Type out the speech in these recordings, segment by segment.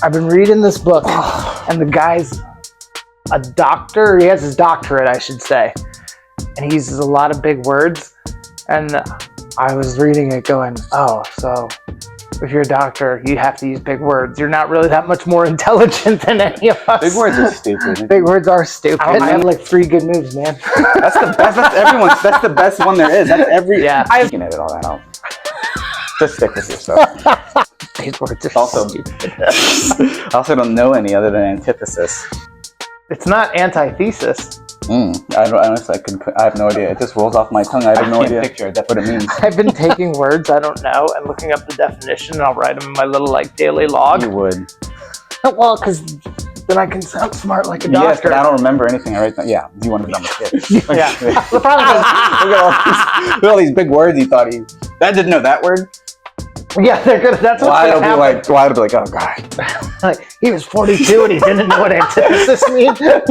I've been reading this book, and the guy's a doctor. He has his doctorate, I should say, and he uses a lot of big words. And I was reading it going, oh, so if you're a doctor, you have to use big words. You're not really that much more intelligent than any of us. Big words are stupid. Big words are stupid. I have like 3 good moves, man. That's the best. That's the best one there is. That's every. Yeah. You can edit all that out. Just stick with your stuff. Big words are stupid. I also don't know any other than antithesis. It's not antithesis. I have no idea. It just rolls off my tongue. I have no idea what it means. I've been taking words I don't know and looking up the definition, and I'll write them in my little like daily log. You would. Well, because then I can sound smart like a doctor. Yes, but I don't remember anything I write down. Yeah, you want to be dumb as shit. Yeah. The problem is, look at all these big words he thought he. That didn't know that word. yeah, they're good. That's what's Why gonna happen. Why would be like, oh god. Like, he was 42 and he didn't know what antithesis means. That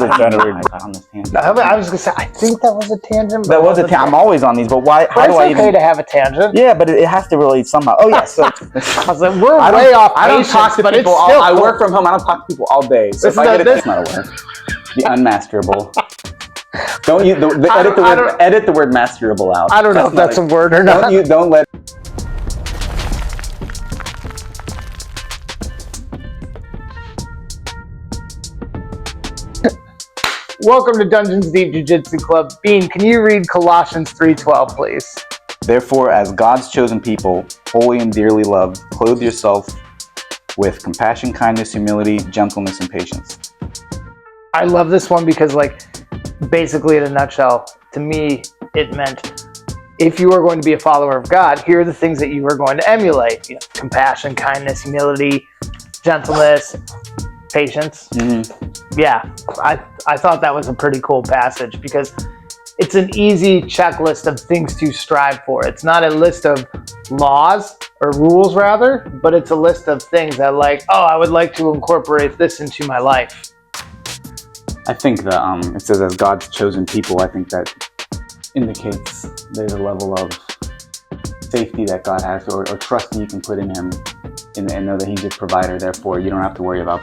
is kind of weird. On this tangent. I was gonna say, I think that was a tangent. That was a tangent. I'm always on these, but why? How do I It's okay to have a tangent. Yeah, but it has to relate somehow. Oh yeah, so I was like, we're way off. I don't talk to people. I work from. from home. I don't talk to people all day. So if I get it's not a word. The unmasterable. Don't you edit the word masterable out. I don't know if that's a word or not. Don't let. Welcome to Dungeons Deep Jiu-Jitsu Club. Bean, can you read Colossians 3:12, please? Therefore, as God's chosen people, holy and dearly loved, clothe yourself with compassion, kindness, humility, gentleness, and patience. I love this one because, like, basically in a nutshell, to me, it meant if you are going to be a follower of God, here are the things that you are going to emulate. You know, compassion, kindness, humility, gentleness, patience. Yeah, I thought that was a pretty cool passage because it's an easy checklist of things to strive for. It's not a list of laws or rules rather, but it's a list of things that like, oh, I would like to incorporate this into my life. I think that it says as God's chosen people, I think that indicates there's a level of safety that God has or trust that you can put in him and know that he's your provider. Therefore, you don't have to worry about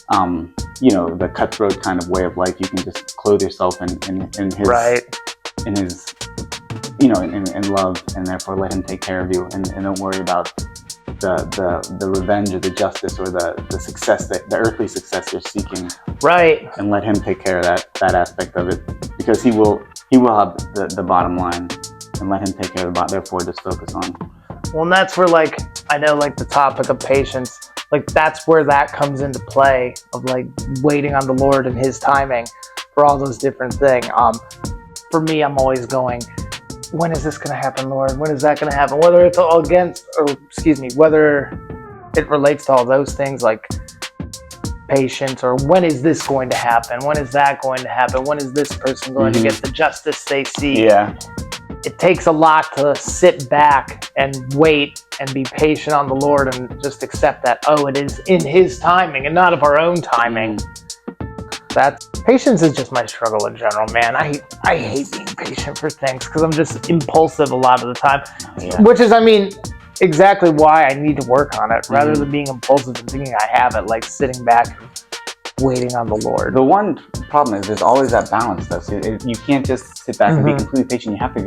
the cutthroat kind of way of life. You can just clothe yourself in his in his in love, and therefore let him take care of you, and don't worry about the revenge or the justice or the success the earthly success you're seeking. Right. And let him take care of that aspect of it, because he will have the bottom line, and let him take care of the bottom. Therefore, just focus on. Well, and that's where, like, I know, like, the topic of patience, like, that's where that comes into play of, like, waiting on the Lord and his timing for all those different things. For me, I'm always going, when is this going to happen, Lord? When is that going to happen? Whether it's whether it relates to all those things, like patience, or when is this going to happen? When is that going to happen? When is this person going to get the justice they seek? Yeah. It takes a lot to sit back and wait and be patient on the Lord and just accept that, oh, it is in his timing and not of our own timing. That patience is just my struggle in general, man. I hate being patient for things because I'm just impulsive a lot of the time. Yeah. Which is, I mean, exactly why I need to work on it, rather than being impulsive and thinking I have it, like sitting back and waiting on the Lord. The one problem is there's always that balance, though. So you can't just sit back and be completely patient. You have to.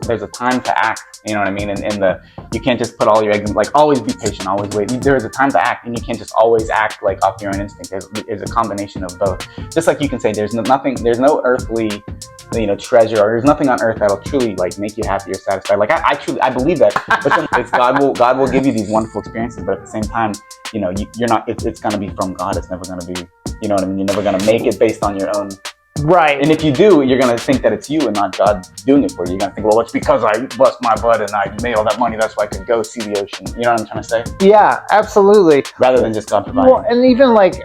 There's a time to act. You know what I mean? And you can't just put all your eggs in, like, always be patient, always wait. There is a time to act, and you can't just always act like off your own instinct. There's a combination of both. Just like you can say there's no earthly, treasure, or there's nothing on earth that'll truly like make you happy or satisfied. Like I believe that. But it's God will give you these wonderful experiences, but at the same time, you're not. It's gonna be from God. It's never gonna be. You know what I mean? You're never gonna make it based on your own. Right. And if you do, you're going to think that it's you and not God doing it for you. You're going to think, well, it's because I bust my butt and I made all that money, that's why I could go see the ocean. You know what I'm trying to say? Yeah, absolutely. Rather than just God providing. Well, and even like,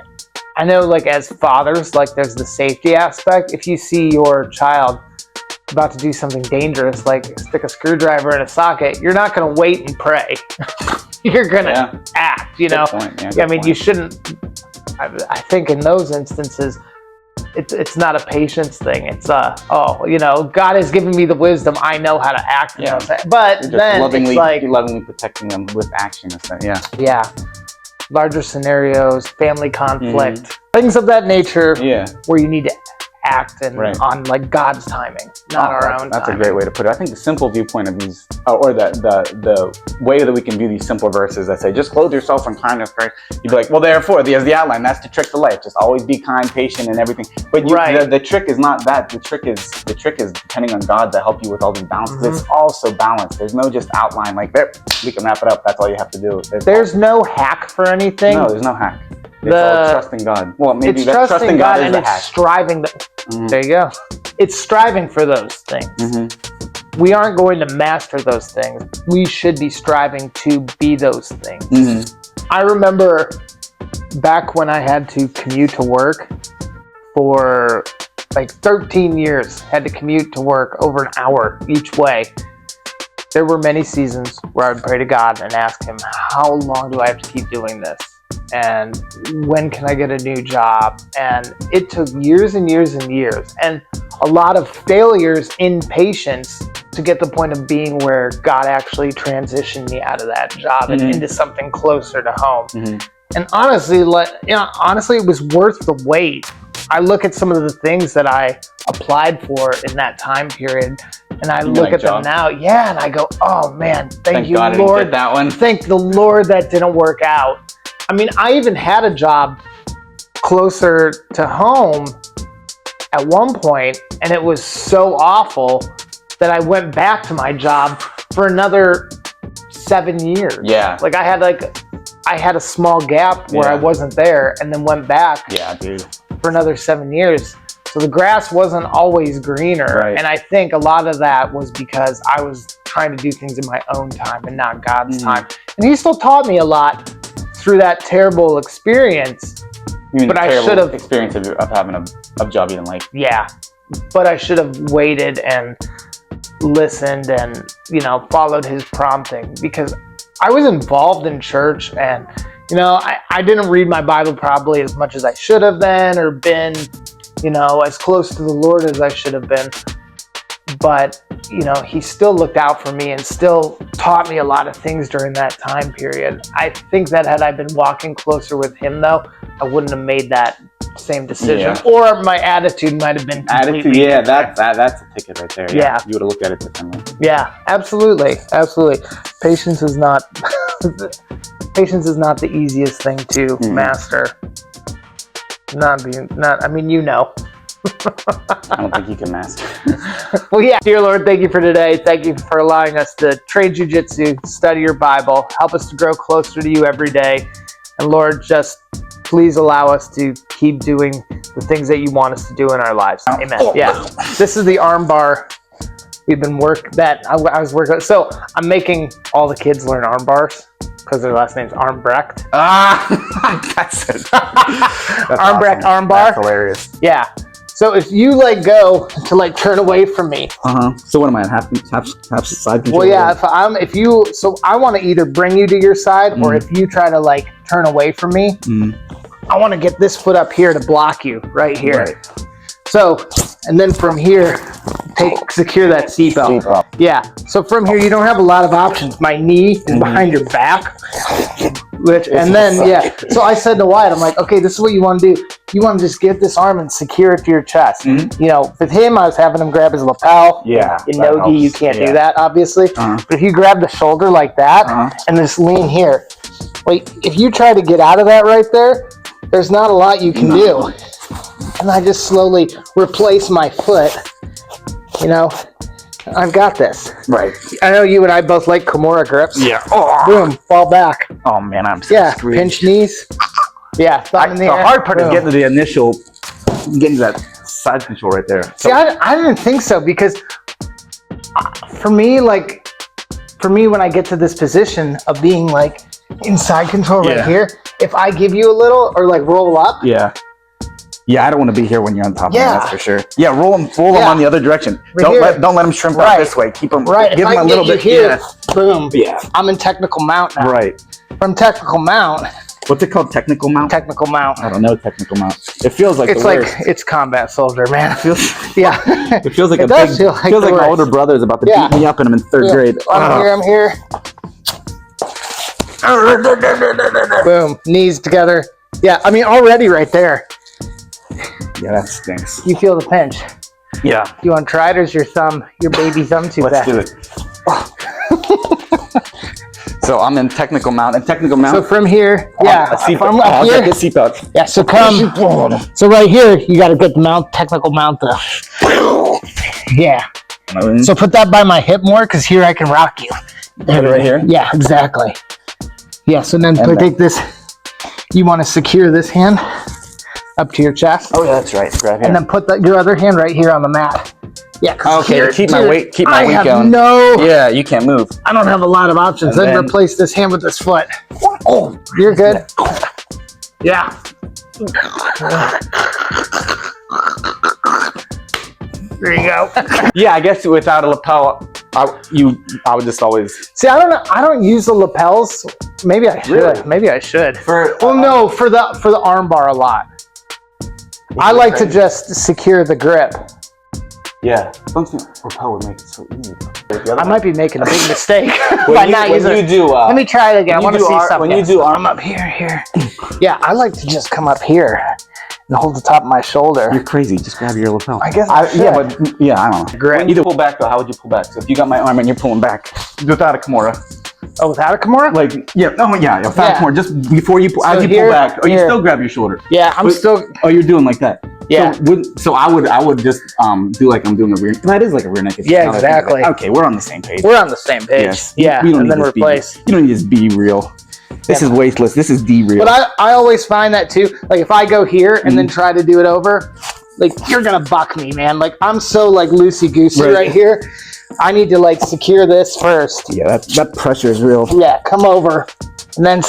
I know, like, as fathers, like, there's the safety aspect. If you see your child about to do something dangerous, like stick a screwdriver in a socket, you're not going to wait and pray. You're going to act, Good point. Yeah, good point. You shouldn't. I think in those instances, it's not a patience thing. It's God has given me the wisdom. I know how to act. But then lovingly, it's like lovingly protecting them with action. Yeah. Yeah. larger scenarios, family conflict, things of that nature, where you need to act and on like God's timing, not our own. That's timing. A great way to put it. I think the simple viewpoint of these, or the way that we can view these simple verses that say, just clothe yourself in kindness, Christ. You'd be like, well, therefore, there's the outline. That's the trick to life. Just always be kind, patient, and everything. But the trick is not that. The trick is depending on God to help you with all these balances. It's also balanced. There's no just outline like there. We can wrap it up. That's all you have to do. There's no hack for anything. No, there's no hack. It's all trusting God. Well, maybe it's trusting God and it's striving. There you go. It's striving for those things. We aren't going to master those things. We should be striving to be those things. I remember back when I had to commute to work for like 13 years, had to commute to work over an hour each way. There were many seasons where I would pray to God and ask him, how long do I have to keep doing this? And when can I get a new job? And it took years and years and years, and a lot of failures in patience to get the point of being where God actually transitioned me out of that job and into something closer to home. And honestly, honestly, it was worth the wait. I look at some of the things that I applied for in that time period, and I look at them now, and I go, oh man, thank you, God, Lord. I didn't get that one. Thank the Lord that didn't work out. I mean, I even had a job closer to home at one point, and it was so awful that I went back to my job for another 7 years. Like I had a small gap where I wasn't there, and then went back for another 7 years. So the grass wasn't always greener. And I think a lot of that was because I was trying to do things in my own time and not God's time. And he still taught me a lot through that terrible experience. You mean but I should have experience of having a job you didn't like. But I should have waited and listened and followed his prompting, because I was involved in church, and I didn't read my Bible probably as much as I should have then, or been as close to the Lord as I should have been. But he still looked out for me and still taught me a lot of things during that time period. I think that had I been walking closer with him, though, I wouldn't have made that same decision, or my attitude might have been completely different. That's a ticket right there. You would have looked at it differently. Absolutely. Patience is not the easiest thing to master. I don't think you can master. Well, dear Lord, thank you for today. Thank you for allowing us to train Jiu-Jitsu, study your Bible, help us to grow closer to you every day. And Lord, just please allow us to keep doing the things that you want us to do in our lives. Amen. This is the arm bar. We've been I was working. So I'm making all the kids learn arm bars because their last name's Armbrecht. That's it. Armbrecht awesome. arm bar. That's hilarious. So if you go to turn away from me. So what am I, half side control? Well, so I want to either bring you to your side, or if you try to turn away from me, I want to get this foot up here to block you right here. So, and then from here, secure that seatbelt. So from here, you don't have a lot of options. My knee is behind your back. So I said to Wyatt, I'm like, okay, this is what you want to do. You want to just get this arm and secure it to your chest. With him, I was having him grab his lapel. In no-gi, you can't do that, obviously. But if you grab the shoulder like that and just lean here, if you try to get out of that right there, there's not a lot you can do. And I just slowly replace my foot. I've got this. I know you and I both like Kimura grips. Boom, fall back. Oh man, I'm so screwed. Pinch knees. Thumb in the air. Hard part is getting to the initial, getting to that side control right there. See, I didn't think so, because for me, when I get to this position of being in side control right here, if I give you a little or roll up. I don't want to be here when you're on top of me, that's for sure. Roll them on the other direction. Don't let them shrimp out this way. Keep them, give them a little bit here. Boom. I'm in technical mount now. From technical mount. What's it called? Technical mount? Technical mount. I don't know technical mount. It feels like it's combat soldier, man. It feels it feels like my older brother is about to beat me up and I'm in third grade. I'm here. Boom. Knees together. Yeah, I mean, already right there. Yeah, that stinks. You feel the pinch. Yeah. You want to try it, or is your baby thumb too Let's fat? do it. So I'm in technical mount. So from here, yeah. From up here. Get the seatbelt. Yeah, so come. So right here, you got to get the technical mount though. Yeah. So put that by my hip more, because here I can rock you. Right here? Yeah, exactly. Yeah, so then take this. You want to secure this hand up to your chest. Oh, yeah, that's right. Grab here. And then put your other hand right here on the mat. Yeah. Okay, to keep my weight going. Yeah, you can't move. I don't have a lot of options. Then replace this hand with this foot. Oh, you're good. Yeah. There you go. Yeah, I guess without a lapel, I would just always. See, I don't know. I don't use the lapels. Maybe I should. Really? Maybe I should. No, for the arm bar a lot. I like to just secure the grip. Yeah, something lapel would make it so easy. I might be making a big mistake by not using it. Let me try it again. I want to see something. When you do arm up here. Yeah, I like to just come up here and hold the top of my shoulder. You're crazy. Just grab your lapel. I guess I don't know. Grip. When you pull back though, how would you pull back? So if you got my arm and you're pulling back without a Kimura. Oh, without a Kimura? Without a Kimura. Just before you pull, as you pull back, you still grab your shoulder. Yeah, still. Oh, you're doing like that. Yeah. So I would just do like I'm doing a rear. That is like a rear naked. Yeah, exactly. Okay, we're on the same page. We're on the same page. Yes. Yeah. We don't and need then replace. You don't need to be real. This is wasteless. This is real. But I always find that too. Like if I go here and then try to do it over, like you're gonna buck me, man. Like I'm so like loosey goosey right here. I need to like secure this first. Yeah, that pressure is real. Yeah, come over, and then.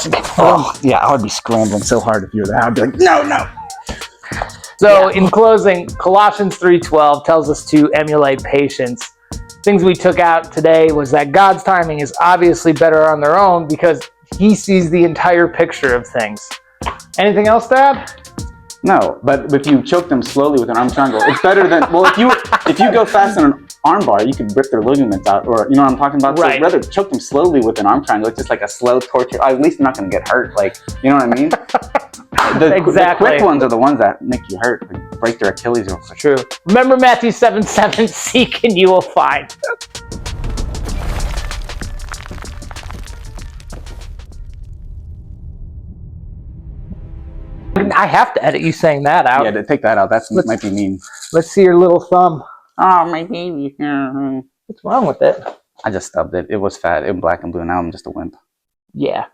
Yeah, I would be scrambling so hard if you were there. I'd be like, no. So in closing, Colossians 3:12 tells us to emulate patience. Things we took out today was that God's timing is obviously better on their own because He sees the entire picture of things. Anything else, Dad? No, but if you choke them slowly with an arm triangle, it's better than if you go fast on an arm bar, you could rip their ligaments out, or you know what I'm talking about. Right. So rather choke them slowly with an arm triangle. It's just like a slow torture. At least they're not going to get hurt. Like you know what I mean? The quick ones are the ones that make you hurt, like break their Achilles real quick. True. Remember Matthew 7:7. Seek and you will find. I have to edit you saying that out. Yeah, to take that out. That might be mean. Let's see your little thumb. Oh, my baby. What's wrong with it? I just stubbed it. It was fat. It was black and blue. Now I'm just a wimp. Yeah.